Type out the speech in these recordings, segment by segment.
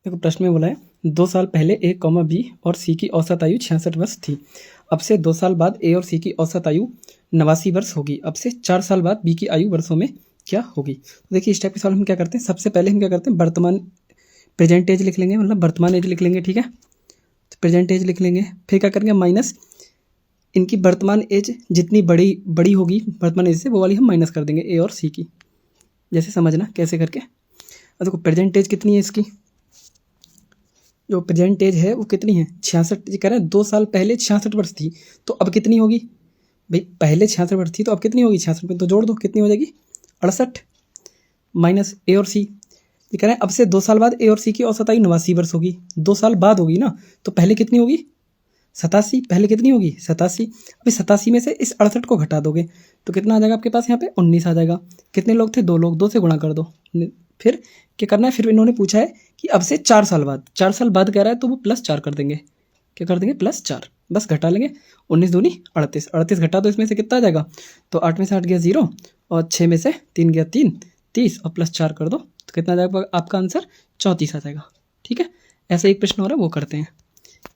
देखो प्रश्न में बोला है 2 साल पहले ए कॉमा बी और सी की औसत आयु 66 वर्ष थी। अब से 2 साल बाद ए और सी की औसत आयु 89 वर्ष होगी। अब से 4 साल बाद बी की आयु वर्षों में क्या होगी। तो देखिए इस टाइप के सवाल हम क्या करते हैं, सबसे पहले हम क्या करते हैं वर्तमान प्रेजेंट एज लिख लेंगे, मतलब वर्तमान एज लिख लेंगे, ठीक है। तो प्रेजेंट एज लिख लेंगे, फिर क्या करेंगे माइनस इनकी वर्तमान एज जितनी बड़ी होगी वर्तमान एज से वो वाली हम माइनस कर देंगे ए और सी की। जैसे समझना कैसे करके। अब देखो प्रेजेंट एज कितनी है इसकी, जो प्रेजेंट एज है वो कितनी है 66। ये कह रहे हैं 2 साल पहले 66 वर्ष थी, तो अब कितनी होगी भाई, पहले 66 वर्ष थी तो अब कितनी होगी 66 में, तो जोड़ दो कितनी हो जाएगी 68 माइनस ए और सी। ये कह रहे हैं अब से 2 साल बाद ए और सी की औसत आयु 89 वर्ष होगी। 2 साल बाद होगी ना, तो पहले कितनी होगी 87, पहले कितनी होगी 87। अभी 87 में से इस 68 को घटा दोगे तो कितना आ जाएगा आपके पास यहाँ पे 19 आ जाएगा। कितने लोग थे 2 लोग, 2 से गुणा कर दो। फिर क्या करना है, फिर इन्होंने पूछा है कि अब से 4 साल बाद, 4 साल बाद कह रहा है तो वो +4 कर देंगे। क्या कर देंगे +4, बस घटा लेंगे। 19 दूनी 38, 38 घटा दो, इसमें से कितना आ जाएगा, तो 8 में से 8 गया 0 और 6 में से 3 गया 3, 30 और +4 कर दो तो कितना आ जाएगा आपका आंसर 34 आ जाएगा। ठीक है, ऐसा एक प्रश्न हो रहा है वो करते हैं।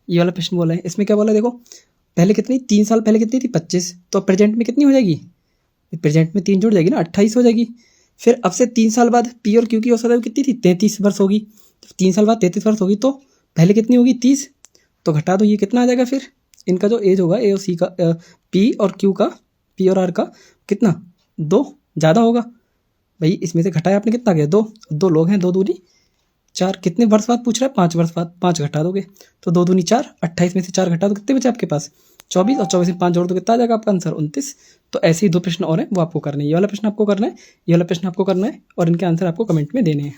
ये वाला प्रश्न बोला है, इसमें क्या बोला है देखो, पहले कितनी 3 साल पहले कितनी थी 25, तो प्रेजेंट में कितनी हो जाएगी, प्रेजेंट में 3 जुड़ जाएगी ना 28 हो जाएगी। फिर अब से 3 साल बाद पी और क्यू की औसत आयु कितनी थी 33 वर्ष होगी। 3 साल बाद 33 वर्ष होगी तो पहले कितनी होगी 30, तो घटा दो ये कितना आ जाएगा। फिर इनका जो एज होगा ए और सी का, पी और क्यू का, पी और आर का कितना 2 ज़्यादा होगा भाई, इसमें से घटाया आपने कितना गया 2, 2 लोग हैं, 2 दूनी 4, कितने वर्ष बाद पूछ रहा है 5 वर्ष बाद, 5 घटा दोगे तो 2 दूनी 4, 28 में से 4 घटा दो कितने बचे आपके पास 24 और 24 में 5 जोड़ दो कितना आ जाएगा आपका आंसर 29। तो ऐसे ही 2 प्रश्न और हैं वो आपको करने हैं, ये वाला प्रश्न आपको करना है, ये वाला प्रश्न आपको करना है और इनके आंसर आपको कमेंट में देने हैं।